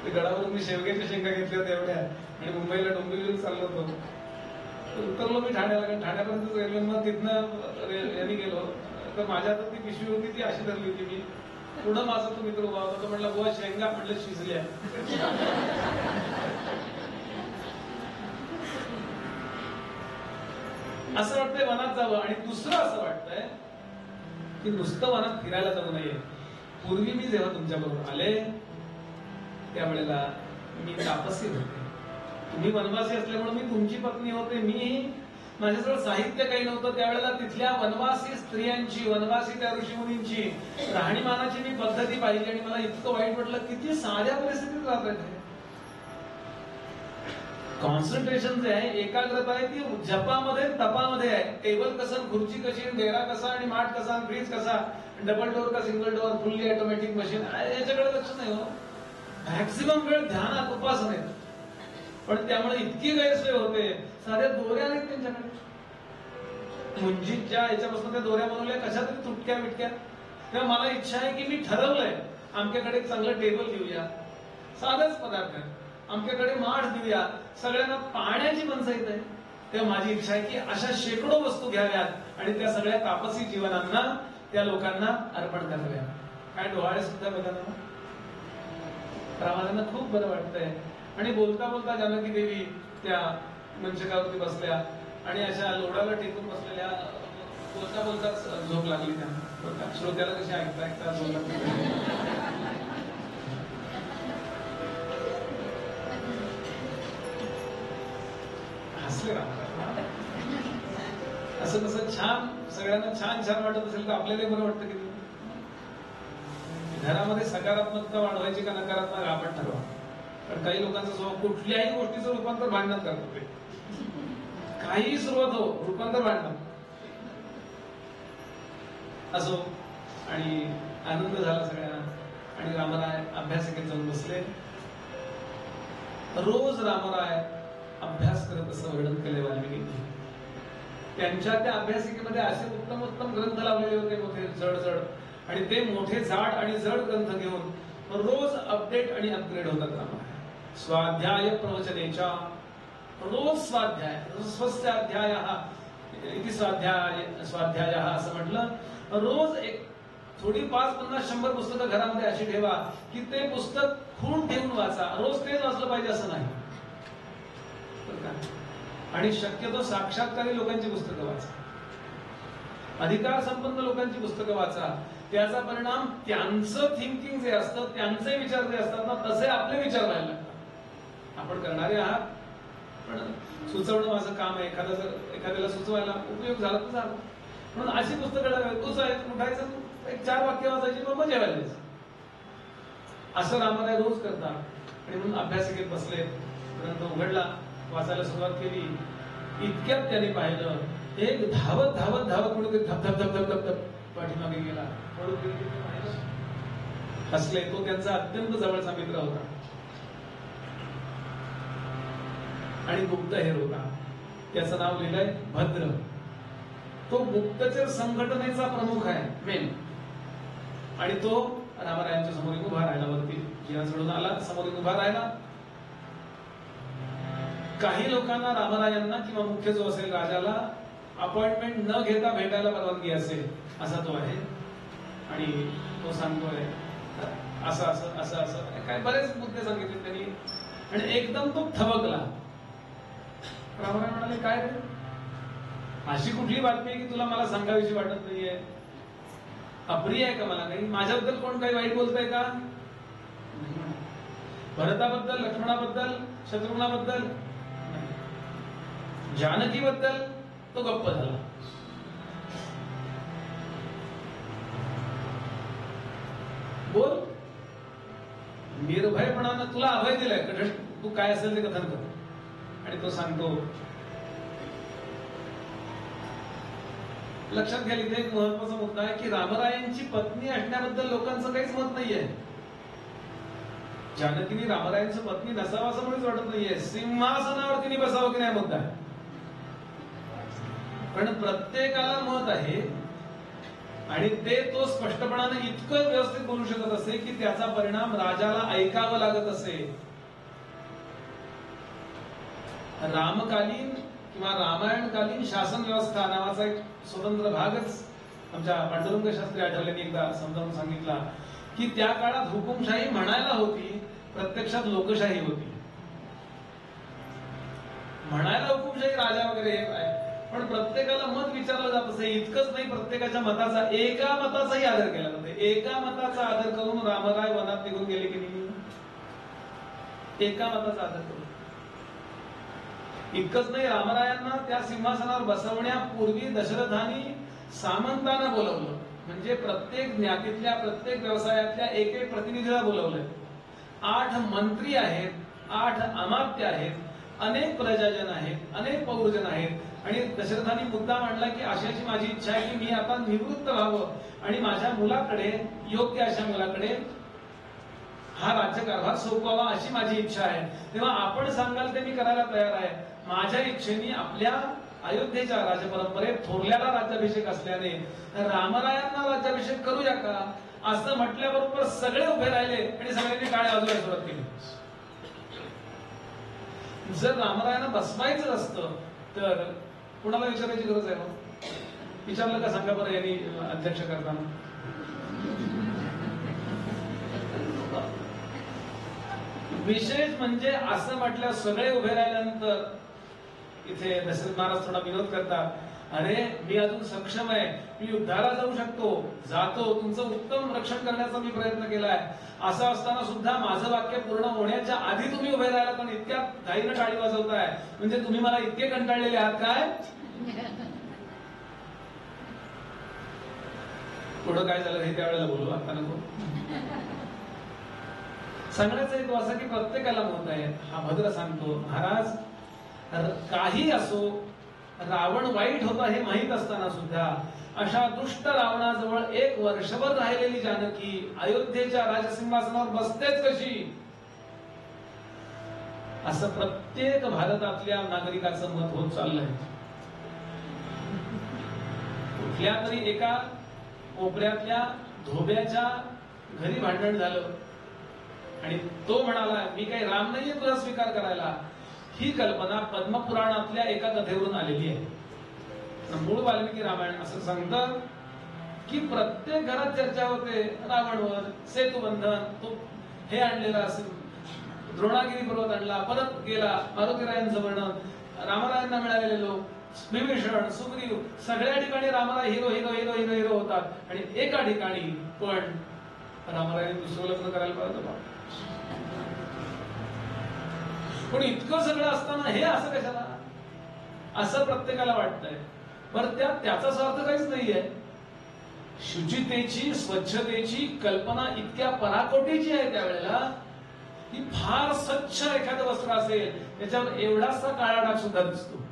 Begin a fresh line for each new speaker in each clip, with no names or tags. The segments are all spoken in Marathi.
ते गडावरून मी शेवग्याच्या शेंगा घेतल्या होत्या एवढ्या आणि मुंबईला डोंबिवलीला चाललो होतो. उतरलो मी ठाण्याला, कारण ठाण्यापर्यंत रेल्वे, मग तिथनं यांनी गेलो तर माझ्या हातात ती पिशवी होती, ती अशी धरली होती मी. पुढं माझा तो मित्र उभा होता, तो म्हणला बुवा शेंगा म्हणलं शिजल्या. असं वाटतंय वनात जावं. आणि दुसरं असं वाटतंय की नुसतं वनात फिरायला जाऊ नये. पूर्वी मी जेव्हा तुमच्याबरोबर आले त्यावेळेला मी तापसी होते, तुम्ही वनवासी असल्यामुळे मी तुमची पत्नी होते. मी माझ्याजवळ साहित्य काही नव्हतं त्यावेळेला. तिथल्या वनवासी स्त्रियांची, वनवासी त्या ऋषीमुनींची राहणीमानाची मी पद्धती पाहिली आणि मला इतकं वाईट वाटलं. किती साध्या परिस्थितीत राहतात. कॉन्सन्ट्रेशन जे आहे, एकाग्रता आहे ती जपामध्ये, तपामध्ये आहे. टेबल कसं, खुर्ची कशी, डेरा कसा आणि माठ कसा, फ्रीज कसा, डबल डोअर का single door, fully automatic machine, याच्याकडे लक्ष नाही हो. मॅक्सिमम वेळ ध्यानात, उपासनेत. पण त्यामुळे इतकी गैरसोय होते. साध्या दोऱ्या नाहीत त्यांच्याकडे. मुंजीच्या याच्यापासून त्या दोऱ्या बनवल्या कशा तरी तुटक्या बिटक्या. तेव्हा मला इच्छा आहे की मी ठरवलंय आमच्याकडे एक चांगलं टेबल घेऊया, साधाच पदार्थ आहे, आमच्याकडे माठ देऊया. सगळ्यांना पाण्याची पंचायत आहे. तेव्हा माझी इच्छा आहे की अशा शेकडो वस्तू घ्याव्यात आणि त्या सगळ्या तापसी जीवनांना, त्या लोकांना अर्पण कराव्या. काय डोहाळे सुद्धा बघा ना, रामाला खूप बरं वाटतंय. आणि बोलता बोलता जानकी देवी त्या मंचकावरती बसल्या आणि अशा लोडाला टेकून बसलेल्या, बोलता बोलताच झोप लागली त्यांना. श्रोत्याला कशी ऐकता ऐकता झोप लागली. हसले रामराव. असं कसं छान, सगळ्यांना छान छान वाटत असेल तर आपल्याला बरं वाटतं की घरामध्ये सकारात्मकता वाढवायची का नकारात्मक आपण ठरवा. पण काही लोकांचा स्वभाव कुठल्याही गोष्टीचं रूपांतर भांडणात करतो. ते काही सुरुवात हो, रूपांतर भांडण असो. आणि आनंद झाला सगळ्यांना. आणि रामराय अभ्यासिकेत जाऊन बसले. रोज रामराय अभ्यास करत असं वर्णन केले वाल्मिकींनी. त्यांच्या त्या अभ्यासिकेमध्ये असे उत्तम उत्तम ग्रंथ लावलेले होते, मोठे जड जड. आणि ते मोठे जाड आणि जड ग्रंथ घेऊन रोज अपडेट आणि अपग्रेड होतात रामराय. स्वाध्याय प्रवचनेच्या, रोज स्वाध्याय, स्वस्य अध्याय इति स्वाध्याय असं म्हटलं. रोज एक थोडी 5, 50, 100 पुस्तकं घरामध्ये अशी ठेवा की ते पुस्तक खूण ठेवून वाचा. रोज तेच वाचलं पाहिजे असं नाही. आणि शक्यतो साक्षात्कारी लोकांची पुस्तकं वाचा, अधिकार संपन्न लोकांची पुस्तकं वाचा. त्याचा परिणाम त्यांचं थिंकिंग जे असतं, त्यांचे विचार जे असतात ना, तसे आपले विचार व्हायला लागतात. आपण करणारे आहात, पण सुचवणं माझं काम आहे. एखाद्याला सुचवायला उपयोग झाला तर झाला. म्हणून अशी पुस्तकं उठायचं, एक 4 वाक्य वाचायची, मग जेवायला जायचं. असं रामराय रोज करतात. आणि म्हणून अभ्यासिकेत बसले, ग्रंथ उघडला, वाचायला सुरुवात केली. इतक्यात त्यांनी पाहिलं एक धावत धावत धावत कुठे धप धप धप धप धप धप पाठीमागे गेला. हसले. तो त्यांचा अत्यंत जवळचा मित्र होता आणि गुप्तहेर होता. त्याचं नाव लिहिलंय भद्र. तो गुप्तचर संघटनेचा प्रमुख आहे, मेन. आणि तो रामरायांच्या समोर उभा राहिला. वरती जिना चढून आला, समोर उभा राहिला. काही लोकांना रामरायांना किंवा मुख्य जो असेल राजाला अपॉइंटमेंट न घेता भेटायला परवानगी असेल, असा तो आहे. आणि तो सांगतोय असं असं असं असं काय बरेच मुद्दे सांगितले त्यांनी. आणि एकदम तो थबकला. रामराय म्हणाले, काय रे, अशी कुठली बातमी आहे की तुला मला सांगावीशी वाटत नाहीये? अप्रिय आहे का मला काही? माझ्याबद्दल कोण काही वाईट बोलतंय का? भरताबद्दल, लक्ष्मणाबद्दल, शत्रुघ्नाबद्दल, जानकीबद्दल तो गप्प झाला. बोल, निर्भयपणानं तुला अभय दिलाय, कठीण तू काय असेल ते कथन कर. आणि तो सांगतो, लक्षात घ्या, इथे एक महत्वाचा मुद्दा आहे की रामरायांची पत्नी असण्याबद्दल लोकांचं काहीच मत नाहीये. जानकीने रामरायांची पत्नी नसावा असं मुळीच वाटत नाहीये. सिंहासनावर तिने बसावं की नाही मुद्दा आहे. पण प्रत्येकाला मत आहे आणि ते तो स्पष्टपणाने इतकं व्यवस्थित बोलू शकत असे की त्याचा परिणाम राजाला ऐकावं लागत असे. रामकालीन किंवा रामायणकालीन शासन व्यवस्था नावाचा एक स्वतंत्र भागच आमच्या पांडुरंग शास्त्री आठवलेंनी एकदा समजावून सांगितला की त्या काळात हुकुमशाही म्हणायला होती, प्रत्यक्षात लोकशाही होती. म्हणायला हुकुमशाही राजा वगैरे आहे, पण प्रत्येकाला मत विचारलं जात असे. इतकंच नाही, प्रत्येकाच्या मताचा एका मताचाही आदर केला जातो. एका मताचा आदर करून रामराय वनात निघून गेले की नाही? एका मताचा आदर करून. इतकंच नाही, रामरायांना त्या सिंहासनावर बसवण्यापूर्वी दशरथांनी सामंतांना बोलवलं. म्हणजे प्रत्येक ज्ञातीतल्या, प्रत्येक व्यवसायातल्या एक एक प्रतिनिधीला बोलवलंय. 8 मंत्री आहेत, 8 अमात्य आहेत, अनेक प्रजाजन आहेत, अनेक पौरजन आहेत. आणि दशरथांनी मुद्दा मांडला की अशाची माझी इच्छा आहे की मी आता निवृत्त व्हावं आणि माझ्या मुलाकडे, योग्य अशा मुलाकडे हा राज्यकारभार सोपवावा अशी माझी इच्छा आहे. तेव्हा आपण सांगाल ते मी करायला तयार आहे. माझ्या इच्छेने आपल्या अयोध्येच्या राजपरंपरेत थोरल्याला राज्याभिषेक असल्याने रामरायांना राज्याभिषेक करूया का, असं म्हटल्याबरोबर सगळे उभे राहिले आणि सगळ्यांनी टाळ्या वाजवायला सुरुवात केली. जर रामरायांना बसवायचं असतं तर कुणाला विचारायची गरज आहे? विचारलं का सांगा बरं यांनी अध्यक्ष करताना? विशेष म्हणजे असं म्हटलं सगळे उभे राहिल्यानंतर इथे दशरथ महाराज थोडा विनोद करतात. अरे मी अजून सक्षम आहे, मी युद्धाला जाऊ शकतो, जातो, तुमचं उत्तम रक्षण करण्याचा मी प्रयत्न केलाय. असं असताना सुद्धा माझं वाक्य पूर्ण होण्याच्या आधी तुम्ही उभे राहिला पण इतक्या घाईनं टाळी वाजवताय, म्हणजे तुम्ही मला इतके कंटाळलेले आहात काय? पुढं काय झालं हे त्यावेळेला बोलू, आता नको. सांगण्याचा हेतू असा की प्रत्येकाला मत आहे. हा भद्र सांगतो, महाराज काही असो, रावण वाईट होता हे माहीत असताना सुद्धा अशा दुष्ट रावणाजवळ 1 वर्षभर राहिलेली जानकी अयोध्येच्या राजसिंहासनावर बसतेच कशी, असं प्रत्येक भारतातल्या नागरिकाचं मत होत चाललंय. कुठल्या तरी एका कोपऱ्यातल्या धोब्याच्या घरी भांडण झालं आणि तो म्हणाला मी काही राम नाहीये तुझा स्वीकार करायला. ही कल्पना पद्मपुराणातल्या एका कथेवरून आलेली आहे. मूळ वाल्मिकी रामायण असं सांगतं की प्रत्येक घरात चर्चा होते रावणवर. सेतुबंधन, तो हे आणलेला असेल, द्रोणागिरी पर्वत आणला, परत गेला, मारुतीरायांचं वर्णन, रामरायांना मिळालेले लोक, विभीषण, सुग्रीव, सगळ्या ठिकाणी Ramray hero hero hero hero hero होतात. आणि एका ठिकाणी पण रामरायांनी दुसरं लग्न करायला पाहिजे बा. पण इतकं सगळं असताना हे असं कशाला, असं प्रत्येकाला वाटतंय. बरं त्याचा स्वार्थ काहीच नाहीये. शुचितेची, स्वच्छतेची कल्पना इतक्या पराकोटीची आहे त्यावेळेला की फार स्वच्छ एखादं वस्त्र असेल त्याच्यावर एवढासा काळा डाग सुद्धा दिसतो.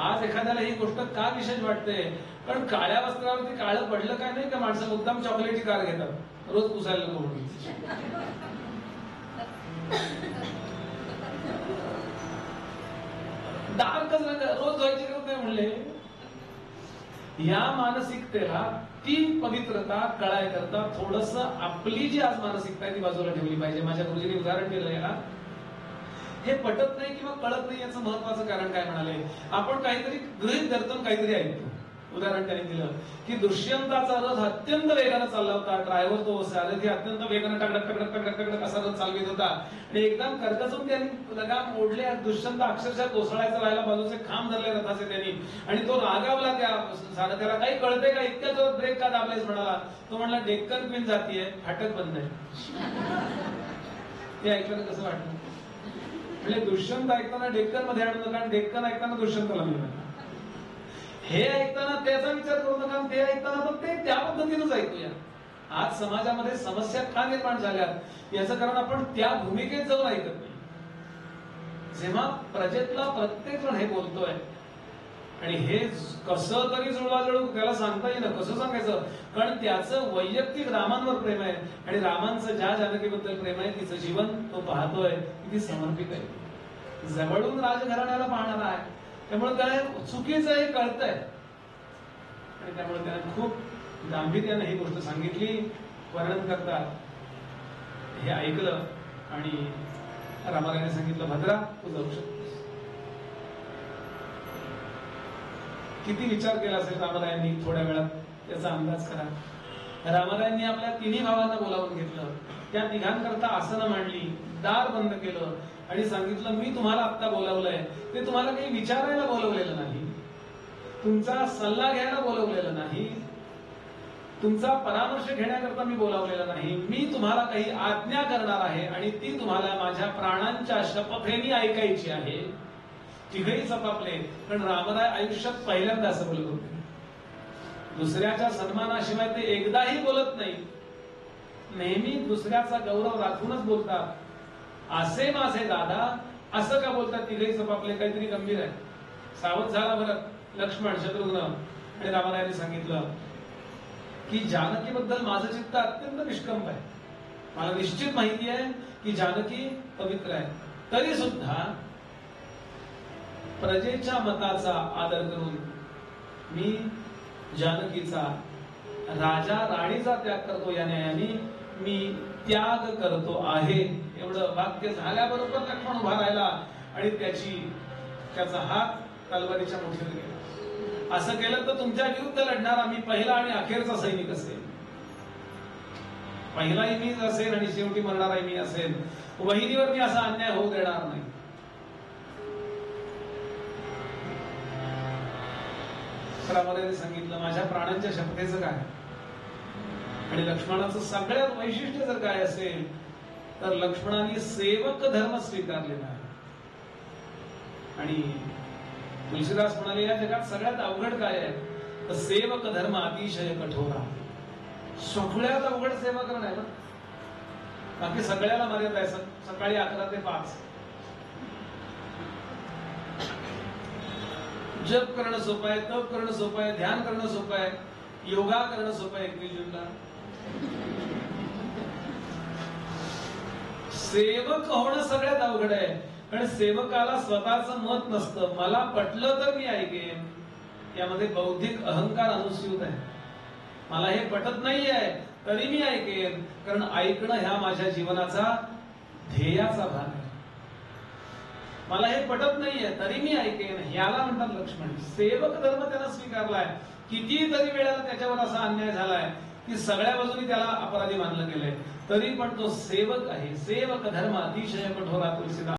आज एखाद्याला ही गोष्ट का विशेष वाटते, कारण काळ्या वस्त्रावरती काळं पडलं काय नाही का माणसं मुद्दाम चॉकलेटची कार घेतात रोज पुसायला नको. डार्कच रंग रोज धुवायची गरज नाही म्हणले. या मानसिकतेला, ती पवित्रता कळाय करता थोडस आपली जी आज मानसिकता आहे ती बाजूला ठेवली पाहिजे. माझ्या गुरुजींनी उदाहरण दिलं याला. हे पटत नाही किंवा कळत नाही याचं महत्वाचं कारण काय म्हणाले, आपण काहीतरी गृहीत धरतो, काहीतरी ऐकतो. उदाहरण त्यांनी दिलं की दुष्यंताचा रथ अत्यंत वेगाने चालला होता. ड्रायव्हर तो रथी अत्यंत वेगाने टकडक टकडक टकडक टकडक असा रथ चालवित होता आणि एकदम कर्कचून त्यांनी लगाम मोडले. दुष्यंत अक्षरशः कोसळायचा राहिला, बाजूचे खांब धरले रथाचे त्यांनी आणि तो रागावला. त्याला काही कळतंय का, इतक्या जोरात ब्रेक का दाबलेस म्हणाला. तो म्हणला डेक्कन क्वीन जातीये, फाटक बंद आहे. ते ऐकलं कसं वाटलं, म्हणजे दुष्यंत ऐकताना डेक्कन मध्ये आणू नका, डेक्कन ऐकताना दुष्यंतला मिळणार. हे ऐकताना त्याचा विचार करू नका, ते ऐकताना तर ते त्या पद्धतीनेच ऐकूया. आज समाजामध्ये समस्या का निर्माण झाल्यात याचं कारण आपण त्या भूमिकेत जाऊन ऐकत नाही. जेव्हा प्रजेतला प्रत्येक जण हे बोलतोय आणि हे कसं तरी जुळवाजुळू त्याला सांगता येईना, कसं सांगायचं, कारण त्याचं वैयक्तिक रामांवर प्रेम आहे आणि रामांचं ज्या जानकीबद्दल प्रेम आहे, तिचं जीवन तो पाहतोय, ती समर्पित आहे, जवळून राजघराण्याला पाहणारा आहे. त्यामुळे काय चुकीचं हे कळतंय आणि त्यामुळे त्याने खूप गांभीर्याने ही गोष्ट सांगितली. वर्णन करतात हे ऐकलं आणि रामारायाने सांगितलं, भद्रा तू जाऊ शकतोस. किती विचार केला असेल रामरायांनी थोड्या वेळात त्याचा अंदाज करा. रामरायांनी आपल्या तिन्ही भावांना बोलावून घेतलं, त्या तिघांकरता आसनं मांडली, दार बंद केलं आणि सांगितलं, मी तुम्हाला आत्ता बोलावलंय ते तुम्हाला काही विचारायला बोलवलेलं नाही, तुमचा सल्ला घ्यायला बोलवलेलं नाही, तुमचा परामर्श घेण्याकरता मी बोलावलेला नाही. मी तुम्हाला काही आज्ञा करणार आहे आणि ती तुम्हाला माझ्या प्राणांच्या शपथेने ऐकायची आहे. तिघही सपापले, पण रामराय आयुष्यात पहिल्यांदा असं बोलत होते. दुसऱ्याच्या सन्मानाशिवाय ते एकदाही बोलत नाही, नेहमी दुसऱ्याचा गौरव राखूनच बोलतात. असे माझे दादा असं का बोलतात? तिघही सपापले, काहीतरी गंभीर आहे. सावध झाला भरत, लक्ष्मण, शत्रुघ्न आणि रामरायाने सांगितलं की जानकीबद्दल माझं चित्त अत्यंत निष्कंप आहे. मला निश्चित माहिती आहे की जानकी पवित्र आहे, तरी सुद्धा प्रजेच्या मताचा आदर करून मी जानकीचा, राजा राणीचा त्याग करतो. या न्यायाने मी त्याग करतो आहे. एवढं वाक्य झाल्याबरोबर लक्ष्मण उभा राहिला आणि त्याचा हात तलवारीच्या मुठीवर गेला. असं केलं तर तुमच्या विरुद्ध लढणारा मी पहिला आणि अखेरचा सैनिक असेल. पहिलाही मीच असेल आणि शेवटी मरणाराही मी असेल. वहिनीवर मी असा अन्याय होऊ देणार नाही. रामारायाने सांगितलं, माझ्या प्राणांच्या शपथेचं काय? आणि लक्ष्मणाचं सगळ्यात वैशिष्ट्य जर काय असेल तर लक्ष्मणाने सेवक धर्म स्वीकारलेला आहे. आणि तुलसीदास म्हणाले, या जगात सगळ्यात अवघड काय आहे तर सेवक धर्म अतिशय कठोरा. सगळ्यात अवघड सेवा करणं आहे ना. बाकी सगळ्याला मर्यादा आहे. सकाळी 11 ते 5 जप करणं सोपं आहे, तप करणं सोपं आहे, ध्यान करणं सोपं आहे, योगा करणं सोपं आहे 21 जूनला. सेवक होणं सगळ्यात अवघड आहे. कारण सेवकाला स्वतःचं मत नसतं. मला पटलं तर मी ऐकेन, यामध्ये बौद्धिक अहंकार अनुस्यूत आहे. मला हे पटत नाही आहे तरी मी ऐकेन, कारण ऐकणं ह्या माझ्या जीवनाचा ध्येयाचा भाग आहे. मला हे पटत नाहीये तरी मी ऐकेन, ह्याला म्हणतात लक्ष्मण. सेवक धर्म त्यानं स्वीकारलाय. कितीतरी वेळेला त्याच्यावर असा अन्याय झालाय की सगळ्या बाजूनी त्याला अपराधी मानलं गेलंय, तरी पण तो सेवक आहे. सेवक धर्म अतिशय कठोरा. तुलसीदास,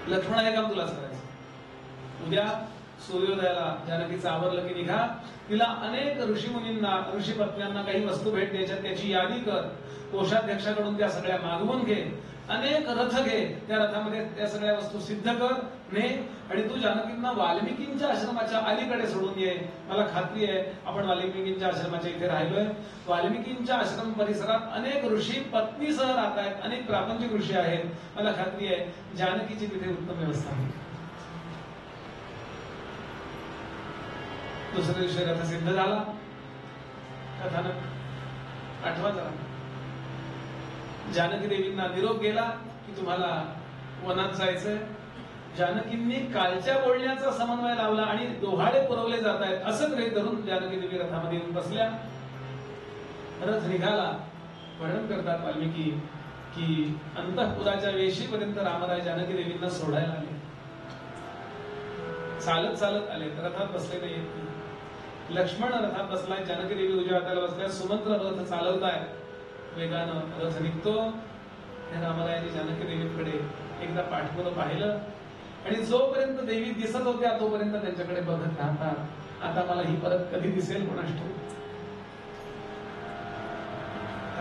लक्ष्मण हे काम तुलाच करायचं. उद्या सूर्योदयाला जानकीचं आवरलं की निघा. तिला अनेक ऋषीमुनींना, ऋषीपत्न्यांना काही वस्तू भेट द्यायच्या, त्याची यादी कर. कोषाध्यक्षाकडून त्या सगळ्या मागवून घे. अनेक रथ घे, त्या रथामध्ये त्या सगळ्या वस्तू सिद्ध कर, ने. आणि तू जानकींना वाल्मिकींच्या आश्रमाच्या अलीकडे सोडून ये. मला खात्री आहे आपण वाल्मिकींच्या आश्रमाच्या इथे राहिलोय. वाल्मिकींच्या आश्रम परिसरात अनेक ऋषी पत्नीसह राहत आहेत, अनेक प्रापंचिक ऋषी आहेत. मला खात्री आहे जानकीची तिथे उत्तम व्यवस्था आहे. दुसऱ्या दिवशी रथ सिद्ध झाला. कथानक आठवा जरा. जानकी देवींना निरोप गेला की तुम्हाला वनात जायचंय. जानकींनी कालच्या बोलण्याचा समन्वय लावला आणि दोहाडे पुरवले जात आहेत असं गृहीत धरून जानकी देवी रथामध्ये येऊन बसल्या. रथ निघाला. वर्णन करतात वाल्मिकी की अंतःपुराच्या वेशीपर्यंत रामराय जानकी देवींना सोडायला आले. चालत चालत आले. रथात बसले नाही येत. लक्ष्मण रथात बसलाय, जानकी देवी उजव्या हाताला बसल्या. सुमंत्र रथ चालवताय. वेगानं रथ निघतो. रामरायांनी जानकी देवीकडे एकदा पाठवून पाहिलं आणि जोपर्यंत देवी दिसत होत्या तोपर्यंत त्यांच्याकडे बघत राहतात. आता मला ही परत कधी दिसेल कोणास ठाऊक.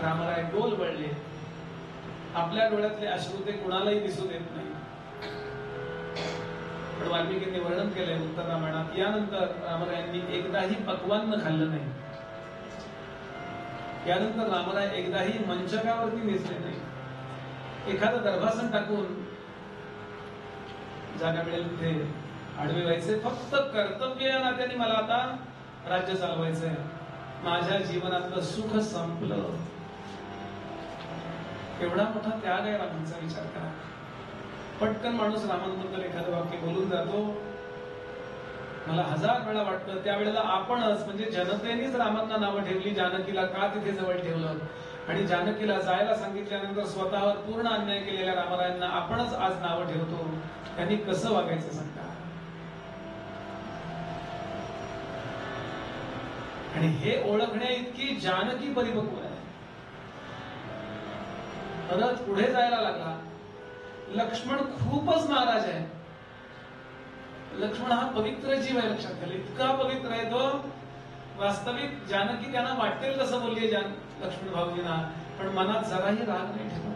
रामराय डोल वळले. आपल्या डोळ्यातले अश्रू ते कुणालाही दिसू देत नाही. पण वाल्मिकींनी वर्णन केलंय उत्तर रामायणात, यानंतर रामरायांनी एकदाही पक्वान्न खाल्लं नाही. यानंतर रामराय एकदाही मंचकावरती नेसले नाही. एखादं दर्भासन टाकून जागा मिळेल तिथे आडवे व्हायचे. फक्त कर्तव्य या नात्याने मला आता राज्य चालवायचंय. माझ्या जीवनातलं सुख संपलं. एवढा मोठा त्याग आहे रामांचा. विचार करा. पटकन माणूस रामांबद्दल एखादं वाक्य बोलून जातो. मला 1000 वेळा वाटतं त्यावेळेला आपणच म्हणजे जनतेनेच रामांना नावं ठेवली, जानकीला का तिथे जवळ ठेवलं आणि जानकीला जायला सांगितल्यानंतर स्वतःवर पूर्ण अन्याय केलेल्या रामरायांना आपणच आज नावं ठेवतो. त्यांनी कसं वागायचं सांगा. आणि हे ओळखण्या इतकी जानकी परिपक्व आहे. परत पुढे जायला लागला. लक्ष्मण खूपच नाराज आहे. लक्ष्मण हा पवित्र जीव आहे, लक्षात घ्या. इतका पवित्र आहे तो, वास्तविक जानकी त्यांना वाटेल तसं बोलली लक्ष्मण भाऊजींना, पण मनात जराही राग नाही ठेवला.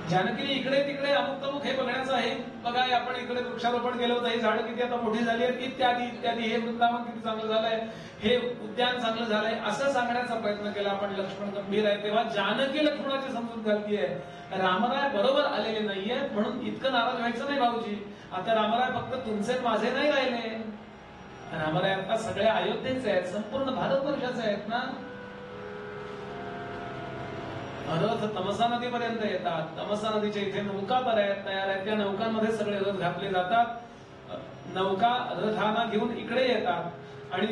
जानकीने इकडे तिकडे अमुक तमुक हे बघण्याचं आहे. बघा आपण इकडे वृक्षारोपण केलं होतं, ही झाडं किती आता मोठी झाली आहेत, इत्यादी इत्यादी, हे वृंदावन किती चांगलं झालंय, हे उद्यान चांगलं झालंय, असं सांगण्याचा प्रयत्न केला. पण लक्ष्मण गंभीर आहे. तेव्हा जानकी लक्ष्मणाची समजूत घालतीये रामराय बरोबर आलेले नाहीयेत, म्हणून इतकं नाराज व्हायचं नाही भाऊजी. आता रामराय फक्त तुमचे माझे नाही राहिले. रामराय आता सगळ्या अयोध्येचे आहेत, संपूर्ण भारतवर्षाचे आहेत ना. रथ तमसा नदीपर्यंत येतात. तमसा नदीच्या इथे नौका तयार आहेत. त्या नौकांमध्ये सगळे रथ घातले जातात. नौका रथांना घेऊन इकडे येतात आणि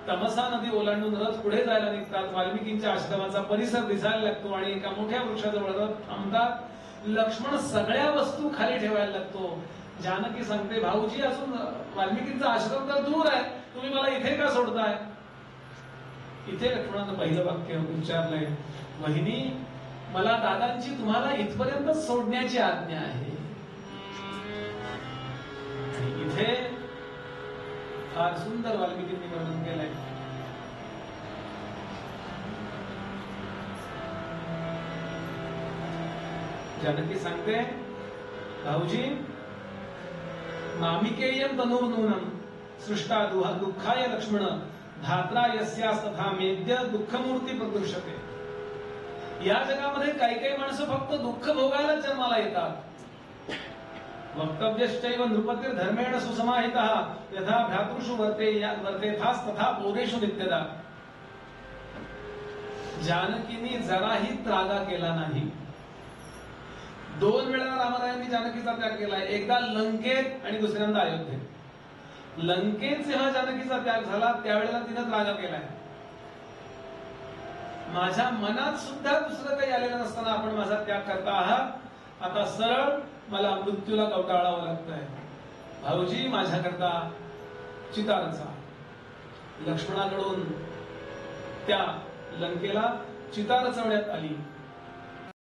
तमसा नदी ओलांडून रथ पुढे जायला निघतात. वाल्मिकींच्या आश्रमाचा परिसर दिसायला लागतो आणि एका मोठ्या वृक्षाजवळ रथ थांबतात. लक्ष्मण सगळ्या वस्तू खाली ठेवायला लागतो. जानकी सांगते, भाऊजी अजून वाल्मिकींचा आश्रम तर दूर आहे, तुम्ही मला इथे का सोडताय. इथे लक्ष्मणानं पहिलं वाक्य विचारलंय, वहिनी मला दादांची तुम्हाला इथपर्यंत सोडण्याची आज्ञा आहे. इथे फार सुंदर वाल्मिकींनी वर्णन केलंय. जानकी सांगते, भाऊजी मामिकेयम तनूर्नूनम सृष्टा दुःखाय लक्ष्मण धात्रा यस्यास्तथा मेद्य दुःखमूर्ती प्रदर्शते. या जगामध्ये काही काही माणसं फक्त दुःख भोगायला जन्माला येतात. वक्तव्यश्चैव नृपतीर धर्मेण सुसमाहितः यथा भ्रातृषु वर्तेथास तथा पौरेषु नित्यदा. जानकीने जराही त्रागा केला नाही. 2 वेळा रामरायांनी जानकीचा त्याग केलाय. एकदा लंकेत आणि दुसऱ्यांदा अयोध्येत. लंकेत जेव्हा जानकीचा त्याग झाला त्यावेळेला तिने त्रागा केलाय. माझ्या मनात सुद्धा दुसरं काही आलेलं नसताना आपण माझा त्याग करता आहात. आता सरळ मला मृत्यूला कवटाळावं लागतंय. भाऊजी माझ्याकरता चितारचा. लक्ष्मणाकडून त्या लंकेला चिता रचवण्यात आली.